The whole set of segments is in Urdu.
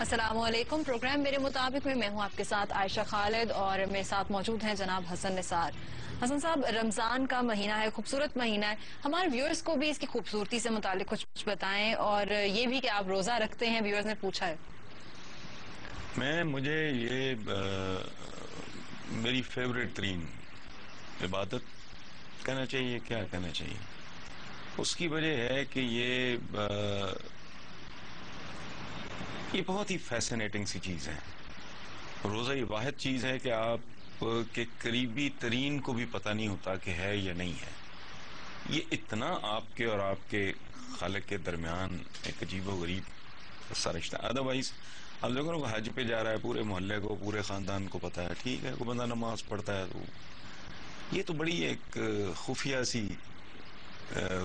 السلام علیکم. پروگرام میرے مطابق میں ہوں آپ کے ساتھ عائشہ خالد اور میرے ساتھ موجود ہیں جناب حسن نثار. حسن صاحب، رمضان کا مہینہ ہے، خوبصورت مہینہ ہے. ہمارے ویورز کو بھی اس کی خوبصورتی سے متعلق کچھ بتائیں، اور یہ بھی کہ آپ روزہ رکھتے ہیں، ویورز نے پوچھا ہے. مجھے یہ میری فیوریٹ ترین عبادت کہنا چاہیے، کیا کہنا چاہیے، اس کی وجہ ہے کہ یہ بہت ہی فیسنیٹنگ سی چیز ہے. روزہ یہ واحد چیز ہے کہ آپ کے قریبی ترین کو بھی پتہ نہیں ہوتا کہ ہے یا نہیں ہے. یہ اتنا آپ کے اور آپ کے خالق کے درمیان ایک عجیب و غریب سا رشتہ. ادروائز اب دیکھو نا، حج پہ جا رہا ہے، پورے محلے کو، پورے خاندان کو پتہ ہے، ٹھیک ہے، کوئی بندہ نماز پڑھتا ہے، تو یہ تو بڑی ایک خفیہ سی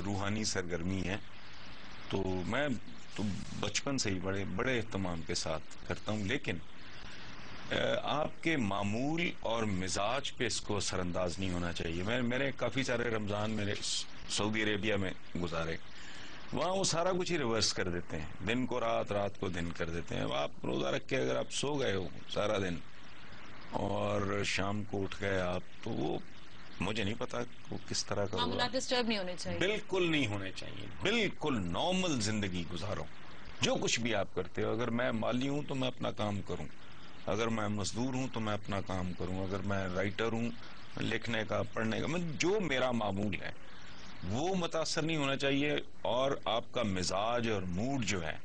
روحانی سرگرمی ہے. تو میں تو بچپن سے ہی بڑے اہتمام کے ساتھ کرتا ہوں، لیکن آپ کے معمول اور مزاج پہ اس کو اثر انداز نہیں ہونا چاہیے. میرے کافی سارے رمضان میرے سعودی عربیہ میں گزارے. وہاں وہ سارا کچھ ہی ریورس کر دیتے ہیں، دن کو رات، رات کو دن کر دیتے ہیں. آپ روزہ رکھ کے اگر آپ سو گئے ہو سارا دن اور شام کو اٹھ گئے آپ، تو وہ مجھے نہیں پتا وہ کس طرح کا ہوگا. ڈسٹرب نہیں ہونے چاہیے، بالکل نہیں ہونے چاہیے، بالکل نارمل زندگی گزارو. جو کچھ بھی آپ کرتے ہو، اگر میں مالی ہوں تو میں اپنا کام کروں، اگر میں مزدور ہوں تو میں اپنا کام کروں، اگر میں رائٹر ہوں لکھنے کا، پڑھنے کا، جو میرا معمول ہے وہ متاثر نہیں ہونا چاہیے. اور آپ کا مزاج اور موڈ جو ہے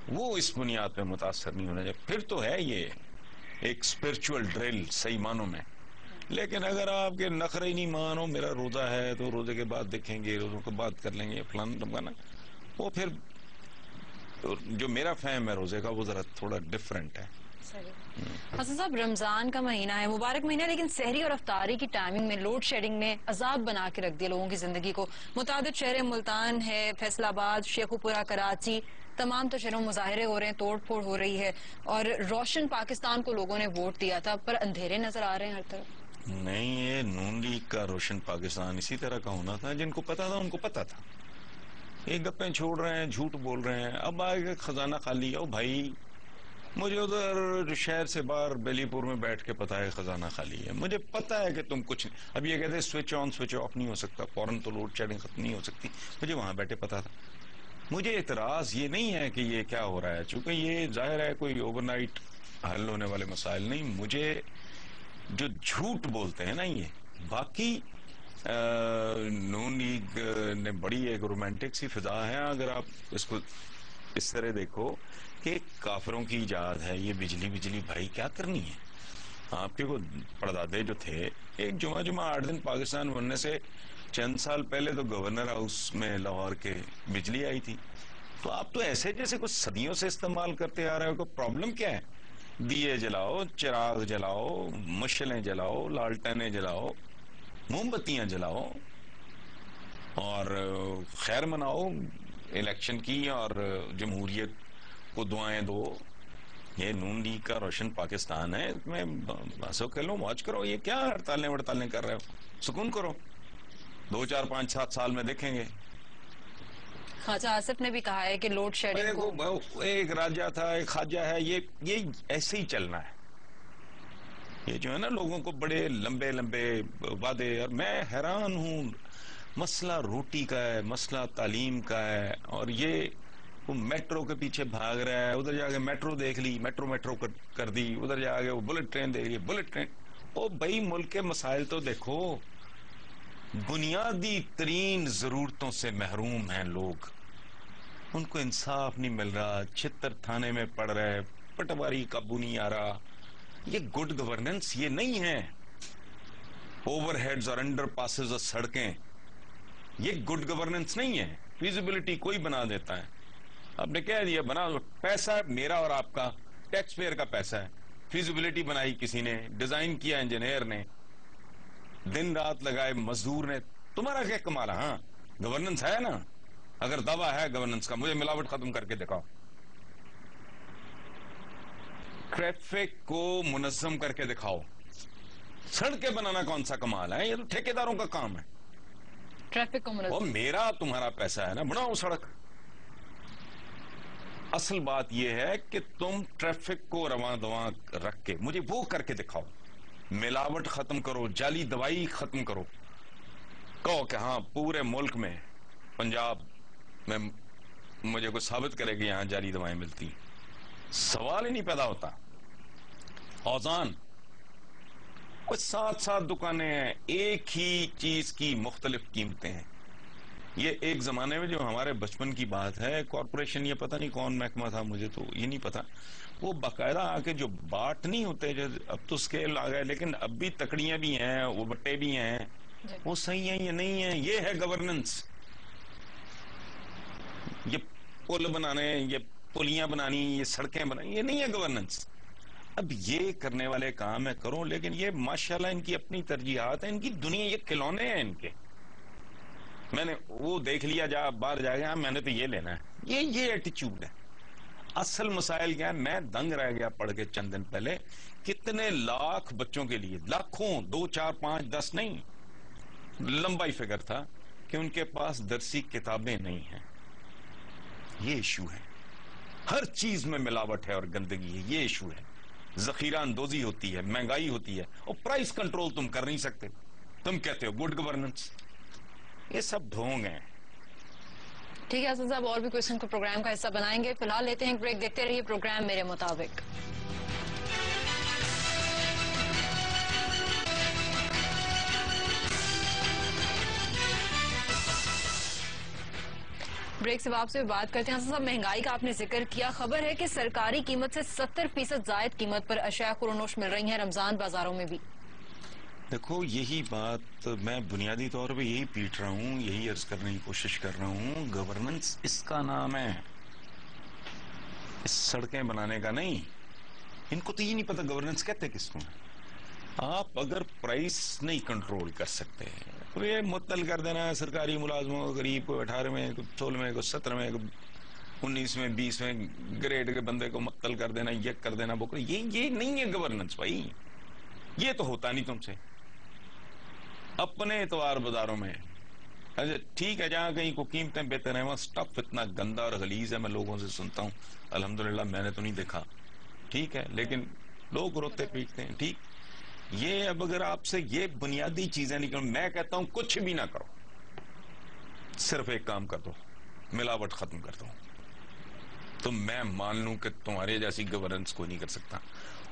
وہ اس بنیاد پہ متاثر نہیں ہونا چاہیے. پھر تو ہے یہ ایک اسپرچول ڈرل صحیح معنوں میں. لیکن اگر آپ کے نخرے ہی نہیں مانو، میرا روزہ ہے تو روزے کے بعد دیکھیں گے، روزوں کے بعد کر لیں گے فلان ٹمکانا، وہ پھر جو میرا فہم ہے روزے کا وہ ذرا تھوڑا ڈفرینٹ ہے. حسن صاحب، رمضان کا مہینہ ہے، مبارک مہینہ ہے، لیکن سحری اور افطاری کی ٹائمنگ میں لوڈ شیڈنگ نے عذاب بنا کے رکھ دیا لوگوں کی زندگی کو. متعدد شہر، ملتان ہے، فیصل آباد، شیخوپورہ، کراچی، تمام شہروں مظاہرے ہو رہے ہیں، توڑ پھوڑ ہو رہی ہے، اور روشن پاکستان کو لوگوں نے ووٹ دیا تھا، پر اندھیرے نظر آ رہے ہیں ہر طرف. نہیں، یہ نون لیگ کا روشن پاکستان اسی طرح کا ہونا تھا. جن کو پتا تھا ان کو پتا تھا. یہ گپیں چھوڑ رہے ہیں، جھوٹ بول رہے ہیں. اب آگے خزانہ خالی. او بھائی، مجھے ادھر شہر سے باہر بیلی پور میں بیٹھ کے پتا ہے خزانہ خالی ہے. مجھے پتا ہے کہ تم کچھ نہیں. اب یہ کہتے ہیں سوئچ آن سوئچ آف نہیں ہو سکتا، فوراً تو لوڈ شیڈنگ ختم نہیں ہو سکتی. مجھے وہاں بیٹھے پتا تھا. مجھے اعتراض یہ نہیں ہے کہ یہ کیا ہو رہا ہے، چونکہ یہ ظاہر ہے کوئی اوور نائٹ حل ہونے والے مسائل نہیں. مجھے جو جھوٹ بولتے ہیں نا، یہ باقی نون لیگ نے بڑی ایک رومانٹک سی فضا ہے. اگر آپ اس کو اس طرح دیکھو کہ کافروں کی ایجاد ہے یہ بجلی بھائی کیا کرنی ہے. آپ کے کوئی پردادے جو تھے، ایک جمعہ 8 دن پاکستان بننے سے چند سال پہلے تو گورنر ہاؤس میں لاہور کے بجلی آئی تھی. تو آپ تو ایسے جیسے کچھ صدیوں سے استعمال کرتے آ رہے ہو. کوئی پرابلم کیا ہے؟ دیے جلاؤ، چراغ جلاؤ، مشعلیں جلاؤ، لالٹینیں جلاؤ، موم بتیاں جلاؤ اور خیر مناؤ الیکشن کی، اور جمہوریت کو دعائیں دو. یہ نون لیگ کا روشن پاکستان ہے. میں ہنسو کھیلو موج کرو. یہ کیا ہڑتالیں وڑتالیں کر رہے ہو؟ سکون کرو. 2 4 5 7 سال میں دیکھیں گے. خواجہ آصف نے بھی کہا ہے کہ لوڈ شیڈنگ کو ایک راجہ تھا، ایک خواجہ ہے، یہ ایسے ہی چلنا ہے. یہ جو ہے نا، لوگوں کو بڑے لمبے لمبے وعدے. اور میں حیران ہوں، مسئلہ روٹی کا ہے، مسئلہ تعلیم کا ہے، اور یہ وہ میٹرو کے پیچھے بھاگ رہا ہے. ادھر جا کے میٹرو دیکھ لی، میٹرو کر دی. ادھر جا کے وہ بلٹ ٹرین دیکھ لی، بلٹ ٹرین. او بھائی، ملک کے مسائل تو دیکھو. بنیادی ترین ضرورتوں سے محروم ہیں لوگ، ان کو انصاف نہیں مل رہا، چھتر تھانے میں پڑ رہے، پٹواری قابو نہیں آ رہا. یہ گڈ گورننس یہ نہیں ہے. اوور ہیڈز اور انڈر پاسز اور سڑکیں، یہ گڈ گورننس نہیں ہے. فیزیبلٹی کوئی بنا دیتا ہے. آپ نے کہہ دیا بنا دو، پیسہ میرا اور آپ کا ٹیکس پیئر کا پیسہ ہے. فیزیبلٹی بنائی کسی نے، ڈیزائن کیا انجینئر نے، دن رات لگائے مزدور نے. تمہارا کیا کمال ہے؟ ہاں، گورننس ہے نا. اگر دعویٰ ہے گورننس کا، مجھے ملاوٹ ختم کر کے دکھاؤ. ٹریفک کو منظم کر کے دکھاؤ. سڑکیں بنانا کون سا کمال ہے؟ یہ تو ٹھیکیداروں کا کام ہے. ٹریفک کو وہ میرا تمہارا پیسہ ہے نا، بناؤ سڑک. اصل بات یہ ہے کہ تم ٹریفک کو رواں دواں رکھ کے مجھے وہ کر کے دکھاؤ، ملاوٹ ختم کرو، جعلی دوائی ختم کرو، کہو کہ ہاں پورے ملک میں پنجاب میں مجھے کو ثابت کرے کہ یہاں جعلی دوائیں ملتی، سوال ہی نہیں پیدا ہوتا۔ اوزان کچھ 7 دکانیں ہیں، ایک ہی چیز کی مختلف قیمتیں ہیں۔ یہ ایک زمانے میں جو ہمارے بچپن کی بات ہے، کارپوریشن، یہ پتہ نہیں کون محکمہ تھا، مجھے تو یہ نہیں پتا، وہ باقاعدہ آ کے جو باٹ نہیں ہوتے، جو اب تو اسکیل آ گئے لیکن اب بھی تکڑیاں بھی ہیں، وہ بٹے بھی ہیں، وہ صحیح ہیں یہ نہیں ہیں، یہ ہے گورننس۔ یہ پل بنانے، یہ پلیاں بنانی، یہ سڑکیں بنانی، یہ نہیں ہے گورننس۔ اب یہ کرنے والے کام ہے کرو، لیکن یہ ماشاءاللہ ان کی اپنی ترجیحات ہیں، ان کی دنیا، یہ کھلونے ہیں ان کے۔ میں نے وہ دیکھ لیا، جا باہر جا گیا، میں نے تو یہ لینا ہے، یہ ایٹیچیوڈ ہے۔ اصل مسائل کیا ہے؟ میں دنگ رہ گیا پڑھ کے چند دن پہلے، کتنے لاکھ بچوں کے لیے، لاکھوں، 2 4 5 10 نہیں، لمبا ہی فگر تھا کہ ان کے پاس درسی کتابیں نہیں ہیں۔ یہ ایشو ہے، ہر چیز میں ملاوٹ ہے اور گندگی ہے، یہ ایشو ہے۔ ذخیرہ اندوزی ہوتی ہے، مہنگائی ہوتی ہے، اور پرائس کنٹرول تم کر نہیں سکتے، تم کہتے ہو گڈ گورننس۔ یہ سب ڈھونگ ہیں۔ ٹھیک ہے حسن صاحب، اور بھی کوئسچن کو پروگرام کا حصہ بنائیں گے، فی الحال لیتے ہیں ایک بریک، دیکھتے رہیے پروگرام میرے مطابق۔ بریک سے واپس بات کرتے ہیں۔ حسن صاحب، مہنگائی کا آپ نے ذکر کیا، خبر ہے کہ سرکاری قیمت سے 70% زائد قیمت پر اشیاء خورونوش مل رہی ہیں رمضان بازاروں میں بھی۔ دیکھو، یہی بات میں بنیادی طور پہ یہی پیٹ رہا ہوں، یہی عرض کرنے کی کوشش کر رہا ہوں، گورننس اس کا نام ہے، اس سڑکیں بنانے کا نہیں۔ ان کو تو یہ نہیں پتا گورننس کہتے کس کو۔ آپ اگر پرائس نہیں کنٹرول کر سکتے، تو یہ معطل کر دینا ہے سرکاری ملازموں کو، غریب کو 18ویں کو 16ویں کو 17ویں کو 19ویں 20ویں گریڈ کے بندے کو معطل کر دینا، یہ کر دینا، وہ یہ نہیں ہے گورننس بھائی، یہ تو ہوتا نہیں تم سے۔ اپنے اتوار بازاروں میں ٹھیک ہے، جہاں کہیں کو قیمتیں بہتر ہیں، وہاں سٹف اتنا گندا اور غلیظ ہے، میں لوگوں سے سنتا ہوں، الحمدللہ میں نے تو نہیں دیکھا، ٹھیک ہے، لیکن لوگ روتے پیٹتے ہیں، ٹھیک۔ یہ اب اگر آپ سے یہ بنیادی چیزیں نہیں کرو، میں کہتا ہوں کچھ بھی نہ کرو، صرف ایک کام کر دو، ملاوٹ ختم کر دو، تو میں مان لوں کہ تمہارے جیسی گورننس کوئی نہیں کر سکتا۔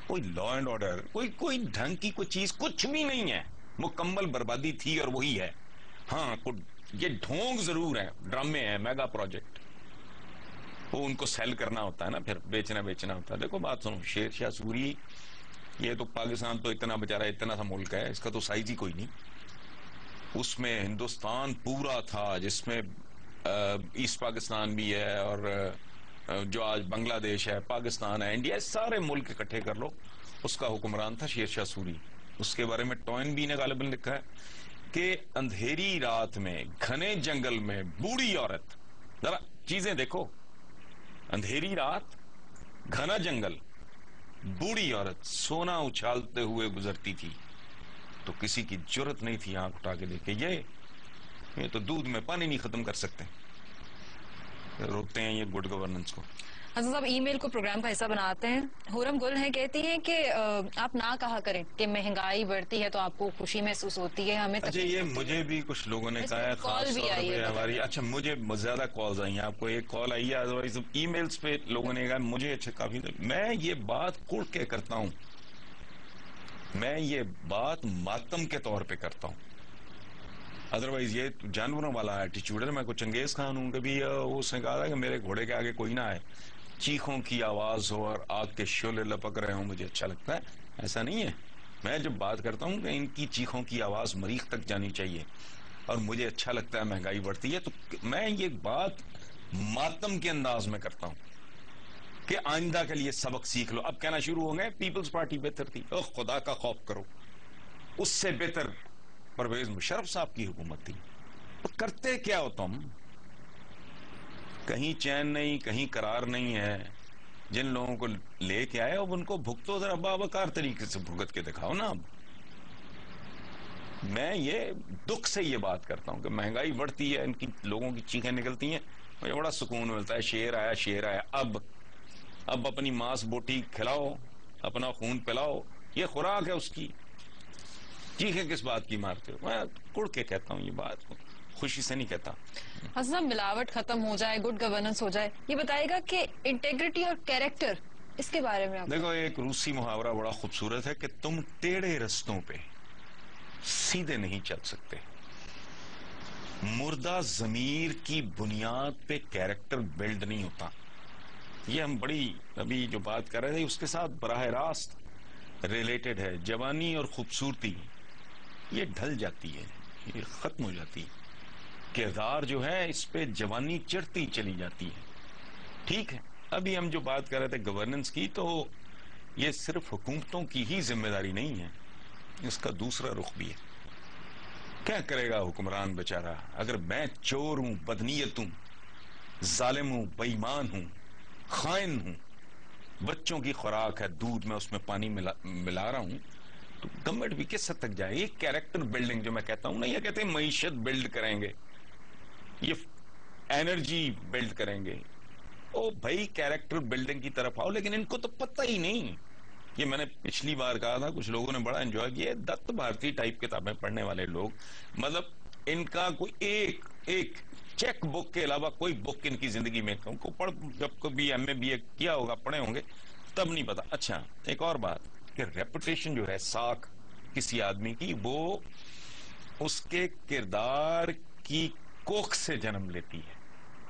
کوئی لا اینڈ آرڈر، کوئی ڈھنگ کی کوئی چیز کچھ بھی نہیں ہے، مکمل بربادی تھی اور وہی ہے۔ ہاں، یہ ڈھونگ ضرور ہے، ڈرامے ہیں، میگا پروجیکٹ، وہ ان کو سیل کرنا ہوتا ہے نا، پھر بیچنا ہوتا ہے۔ دیکھو بات سنو، شیر شاہ سوری، یہ تو پاکستان تو اتنا بیچارہ اتنا سا ملک ہے، اس کا تو سائز ہی کوئی نہیں، اس میں ہندوستان پورا تھا، جس میں ایسٹ پاکستان بھی ہے، اور جو آج بنگلہ دیش ہے، پاکستان ہے، انڈیا، سارے ملک اکٹھے کر لو، اس کا حکمران تھا شیر شاہ سوری۔ اس کے بارے میں ٹوئن بی نے غالباً لکھا ہے کہ اندھیری رات میں گھنے جنگل میں بوڑھی عورت، ذرا چیزیں دیکھو، اندھیری رات، گھنا جنگل، بوڑھی عورت سونا اچھالتے ہوئے گزرتی تھی، تو کسی کی جرت نہیں تھی آنکھ اٹھا کے دیکھے، یہ تو دودھ میں پانی نہیں ختم کر سکتے، روکتے ہیں یہ گڈ گورننس کو۔ حسن صاحب، ای میل کو پروگرام کا حصہ بناتے ہیں، حورم گل ہیں، کہتی ہیں کہ آپ نہ کہا کریں کہ مہنگائی بڑھتی ہے تو آپ کو خوشی محسوس ہوتی ہے، ہمیں اچھا، یہ مجھے بھی کچھ لوگوں نے کہا ہے، خاص طور پہ ہماری، اچھا مجھے زیادہ کالز آئی ہیں، آپ کو ایک کال آئی ہے، ادروائز ای میلز پہ لوگوں نے کہا مجھے، اچھا کافی، میں یہ بات کھل کے کرتا ہوں، میں یہ بات ماتم کے طور پہ کرتا ہوں، ادروائز یہ جانوروں والا ایٹیچیوڈ ہے۔ میں کو چنگیز خان ہوں، کبھی اس نے کہا تھا کہ میرے گھوڑے کے آگے کوئی نہ آئے، چیخوں کی آواز ہو اور آگ کے شعلے لپک رہے ہوں، مجھے اچھا لگتا ہے، ایسا نہیں ہے۔ میں جب بات کرتا ہوں کہ ان کی چیخوں کی آواز مریخ تک جانی چاہیے، اور مجھے اچھا لگتا ہے مہنگائی بڑھتی ہے، تو میں یہ بات ماتم کے انداز میں کرتا ہوں کہ آئندہ کے لیے سبق سیکھ لو۔ اب کہنا شروع ہو گئے پیپلز پارٹی بہتر تھی، او خدا کا خوف کرو، اس سے بہتر پرویز مشرف صاحب کی حکومت تھی۔ تو کرتے کیا ہو تم؟ کہیں چین نہیں، کہیں قرار نہیں ہے، جن لوگوں کو لے کے آئے اب ان کو بھگتو، ذرا باوقار طریقے سے بھگت کے دکھاؤ نا۔ اب میں یہ دکھ سے یہ بات کرتا ہوں کہ مہنگائی بڑھتی ہے، ان کی لوگوں کی چیخیں نکلتی ہیں، مجھے بڑا سکون ملتا ہے، شیر آیا، اب اپنی ماس بوٹی کھلاؤ، اپنا خون پلاؤ، یہ خوراک ہے اس کی، چیخیں کس بات کی مارتے ہو؟ میں کڑ کے کہتا ہوں یہ بات، خوشی سے نہیں کہتا۔ حسن صاحب، ملاوٹ ختم ہو جائے، گڈ گورننس ہو جائے، یہ بتائے گا کہ انٹیگریٹی اور کیریکٹر، اس کے بارے میں آپ دیکھو، ایک روسی محاورہ بڑا خوبصورت ہے کہ تم ٹیڑھے رستوں پہ سیدھے نہیں چل سکتے۔ مردہ ضمیر کی بنیاد پہ کیریکٹر بلڈ نہیں ہوتا۔ یہ ہم بڑی ابھی جو بات کر رہے تھے اس کے ساتھ براہ راست ریلیٹڈ ہے۔ جوانی اور خوبصورتی یہ ڈھل جاتی ہے، یہ ختم ہو جاتی ہے، کردار جو ہے اس پہ جوانی چڑھتی چلی جاتی ہے۔ ٹھیک ہے، ابھی ہم جو بات کر رہے تھے گورننس کی، تو یہ صرف حکومتوں کی ہی ذمہ داری نہیں ہے، اس کا دوسرا رخ بھی ہے۔ کیا کرے گا حکمران بیچارہ اگر میں چور ہوں، بدنیت ہوں، ظالم ہوں، بے ایمان ہوں، خائن ہوں، بچوں کی خوراک ہے، دودھ میں اس میں پانی ملا رہا ہوں، تو گورنمنٹ بھی کس حد تک جائے؟ یہ کیریکٹر بلڈنگ جو میں کہتا ہوں نا، یہ کہتے ہیں معیشت بلڈ کریں گے، یہ انرجی بلڈ کریں گے۔ او بھائی، کیریکٹر بلڈنگ کی طرف آؤ، لیکن ان کو تو پتہ ہی نہیں۔ یہ میں نے پچھلی بار کہا تھا، کچھ لوگوں نے بڑا انجوائے کیا، دت بھارتی ٹائپ کتابیں پڑھنے والے لوگ، مطلب ان کا کوئی ایک چیک بک کے علاوہ کوئی بک ان کی زندگی میں کو پڑھ، جب کبھی ایم اے بی اے کیا ہوگا، پڑھے ہوں گے، تب نہیں پتا۔ اچھا، ایک اور بات کہ ریپوٹیشن جو ہے ساکھ کسی آدمی کی، وہ اس کے کردار کی کوکھ سے جنم لیتی ہے۔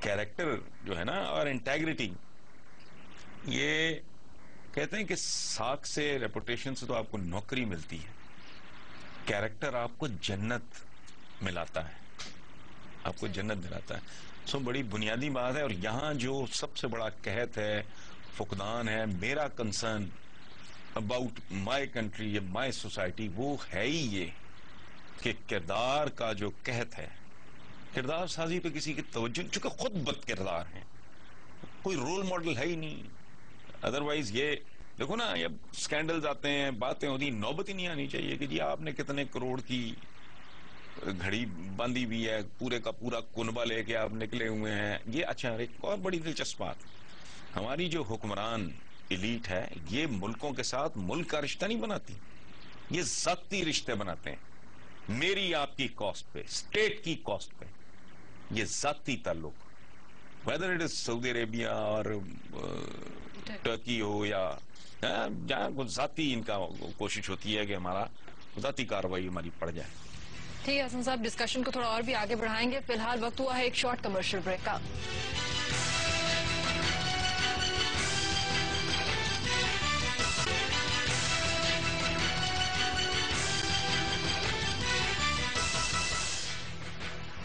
کیریکٹر جو ہے نا اور انٹیگریٹی، یہ کہتے ہیں کہ ساکھ سے، ریپوٹیشن سے تو آپ کو نوکری ملتی ہے، کیریکٹر آپ کو جنت ملاتا ہے، آپ کو جنت دلاتا ہے۔ سو بڑی بنیادی بات ہے، اور یہاں جو سب سے بڑا قحط ہے، فقدان ہے، میرا کنسرن اباؤٹ مائی کنٹری یا مائی سوسائٹی، وہ ہے ہی یہ کہ کردار کا جو قحط ہے، کردار سازی پہ کسی کی توجہ، چونکہ خود بد کردار ہیں، کوئی رول ماڈل ہے ہی نہیں۔ ادروائز یہ دیکھو نا، یہ سکینڈلز آتے ہیں، باتیں ہوتی، نوبت ہی نہیں آنی چاہیے کہ جی آپ نے کتنے کروڑ کی گھڑی باندھی ہوئی ہے، پورے کا پورا کنبہ لے کے آپ نکلے ہوئے ہیں۔ یہ اچھا، ایک اور بڑی دلچسپ بات، ہماری جو حکمران ایلیٹ ہے، یہ ملکوں کے ساتھ ملک کا رشتہ نہیں بناتی، یہ ذاتی رشتے بناتے ہیں، میری آپ کی کاسٹ پہ، اسٹیٹ کی کاسٹ پہ، یہ ذاتی تعلق، ویدر اٹ از سعودی عربیہ اور ٹرکی ہو یا جہاں کچھ ذاتی ان کا کوشش ہوتی ہے کہ ہمارا ذاتی کاروائی ہماری پڑ جائے۔ ٹھیک ہے حسن صاحب، ڈسکشن کو تھوڑا اور بھی آگے بڑھائیں گے، فی الحال وقت ہوا ہے ایک شارٹ کمرشل بریک کا۔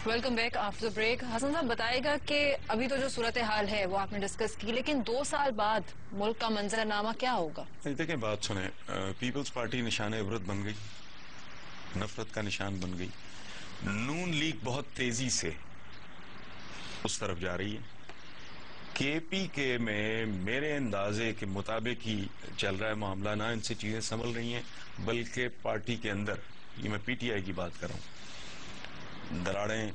Welcome back after break. Hassan صاحب بتائے گا کہ ابھی تو جو صورتحال ہے وہ آپ نے ڈسکس کی، لیکن 2 سال بعد ملک کا منظرنامہ کیا ہوگا؟ دیکھیں، بات سنیں، پیپلز پارٹی نشان عبرت بن گئی، نفرت کا نشان بن گئی، نون لیگ بہت تیزی سے اس طرف جا رہی ہے، کے پی کے میں میرے اندازے کے مطابق ہی چل رہا ہے معاملہ، نہ ان سے چیزیں سنبھل رہی ہیں، بلکہ پارٹی کے اندر، یہ میں پی ٹی آئی کی بات کر رہا ہوں، دراڑیں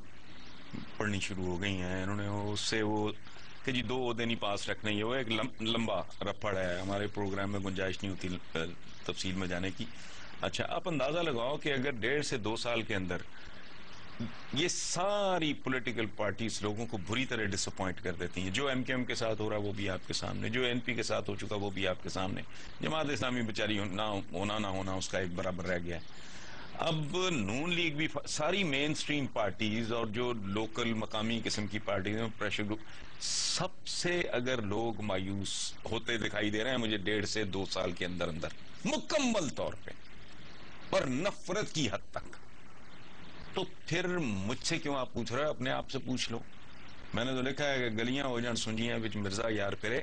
پڑنی شروع ہو گئی ہیں۔ انہوں نے اس سے وہ کہ جی 2 عہدے نہیں پاس رکھنے، یہ وہ ایک لمبا رپڑ ہے، ہمارے پروگرام میں گنجائش نہیں ہوتی تفصیل میں جانے کی۔ اچھا، آپ اندازہ لگاؤ کہ اگر 1.5 سے 2 سال کے اندر یہ ساری پولیٹیکل پارٹیز لوگوں کو بری طرح ڈس اپوائنٹ کر دیتی ہیں، جو ایم کیو ایم کے ساتھ ہو رہا ہے وہ بھی آپ کے سامنے، جو این پی کے ساتھ ہو چکا وہ بھی آپ کے سامنے، جماعت اسلامی بیچاری ہونا نہ ہونا اس کا ایک برابر رہ گیا ہے۔ اب نون لیگ بھی، ساری مین سٹریم پارٹیز اور جو لوکل مقامی قسم کی پارٹیز ہیں، پریشر گروپ، سب سے اگر لوگ مایوس ہوتے دکھائی دے رہے ہیں مجھے 1.5 سے 2 سال کے اندر مکمل طور پہ، اور نفرت کی حد تک، تو پھر مجھ سے کیوں آپ پوچھ رہے ہیں؟ اپنے آپ سے پوچھ لو۔ میں نے تو لکھا ہے کہ گلیاں ہو جان سنجیاں وچ مرزا یار پھرے،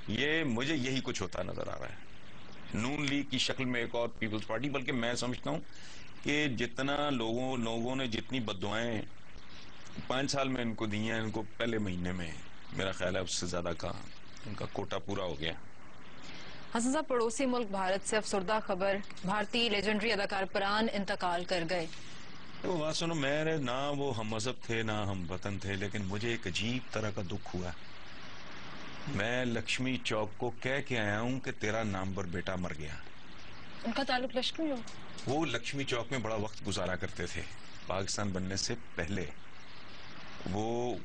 یہ مجھے یہی کچھ ہوتا نظر آ رہا ہے، نون لیگ کی شکل میں ایک اور پیپلز پارٹی۔ بلکہ میں سمجھتا ہوں کہ جتنا لوگوں نے جتنی بددعائیں 5 سال میں ان کو دی ہیں، ان کو پہلے مہینے میں میرا خیال ہے اس سے زیادہ کا ان کا کوٹا پورا ہو گیا۔ حسن صاحب، پڑوسی ملک بھارت سے افسردہ خبر، بھارتی لیجنڈری اداکار پران انتقال کر گئے۔ وہ بات سنو، میرے نہ وہ ہم مذہب تھے نہ ہم وطن تھے، لیکن مجھے ایک عجیب طرح کا دکھ ہوا. میں لکشمی چوک کو کہہ کے آیا ہوں کہ تیرا نام پر بیٹا مر گیا. ان کا تعلق لشکری ہو؟ وہ لکشمی چوک میں بڑا وقت گزارا کرتے تھے پاکستان بننے سے پہلے. وہ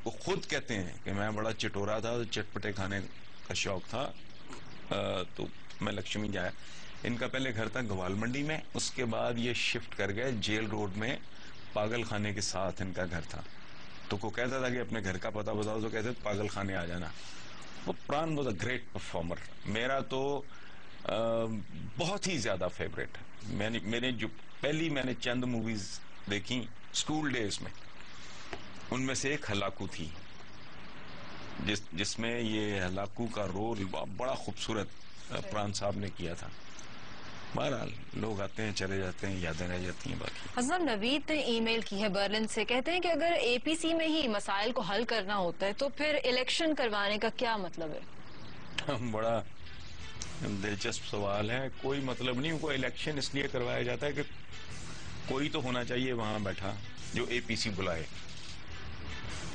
خود کہتے ہیں کہ میں بڑا چٹورا تھا، چٹپٹے کھانے کا شوق تھا، تو میں لکشمی جایا. ان کا پہلے گھر تھا گوال منڈی میں، اس کے بعد یہ شفٹ کر گئے جیل روڈ میں، پاگل خانے کے ساتھ ان کا گھر تھا. تو کو کہتا تھا کہ اپنے گھر کا پتہ بتاؤ، تو کہتے پاگل خانے آ جانا. وہ پران واز اے گریٹ پرفارمر، میرا تو بہت ہی زیادہ فیوریٹ. میں نے چند موویز دیکھی اسکول ڈیز میں، ان میں سے ایک ہلاکو تھی، جس میں یہ ہلاکو کا رول بڑا خوبصورت پران صاحب نے کیا تھا. بہرحال لوگ آتے ہیں چلے جاتے ہیں، یادیں رہ جاتی ہیں. باقی حسن نوید نے ای میل کی ہے برلن سے، کہتے ہیں کہ اگر اے پی سی میں ہی مسائل کو حل کرنا ہوتا ہے تو پھر الیکشن کروانے کا کیا مطلب ہے؟ بڑا دلچسپ سوال ہے. کوئی مطلب نہیں. کوئی الیکشن اس لیے کروایا جاتا ہے کہ کوئی تو ہونا چاہیے وہاں بیٹھا جو اے پی سی بلائے.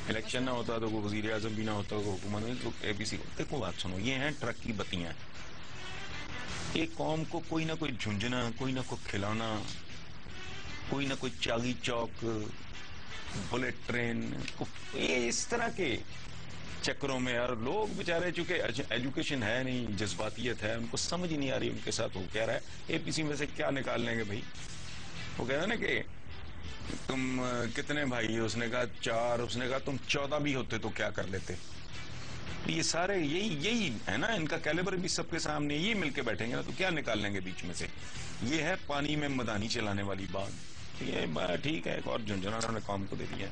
الیکشن نہ ہوتا تو کوئی وزیر اعظم بھی نہ ہوتا، کوئی حکومت نہیں، تو اے پی سی. دیکھو بات سنو، یہ ہیں ٹرک کی بتیاں. ایک قوم کو کوئی نہ کوئی جھنجھنا، کوئی نہ کوئی کھلونا، کوئی نہ کوئی چاگی چوک، بلٹ ٹرین، یہ اس طرح کے چکروں میں. اور لوگ بیچارے چونکہ ایجوکیشن ہے نہیں، جذباتیت ہے، ان کو سمجھ ہی نہیں آ رہی ان کے ساتھ ہو کیا رہا ہے. اے پی سی میں سے کیا نکال لیں گے بھائی؟ وہ کہتا نا کہ تم کتنے بھائی؟ اس نے کہا 4. اس نے کہا تم 14 بھی ہوتے تو کیا کر لیتے؟ یہ سارے یہی ہے نا، ان کا کیلیبر بھی سب کے سامنے، یہ مل کے بیٹھیں گے نا، تو کیا نکال لیں گے بیچ میں سے؟ یہ ہے پانی میں مدانی چلانے والی بات. یہ ٹھیک ہے، ایک اور جھنجھنا انہوں نے قوم کو دے دیا.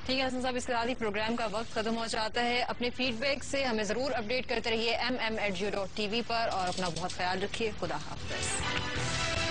ٹھیک ہے حسن صاحب، اس کے بعد ہی پروگرام کا وقت ختم ہو جاتا ہے. اپنے فیڈ بیک سے ہمیں ضرور اپڈیٹ کرتے رہیے MM@geo.tv پر، اور اپنا بہت خیال رکھیے. خدا حافظ.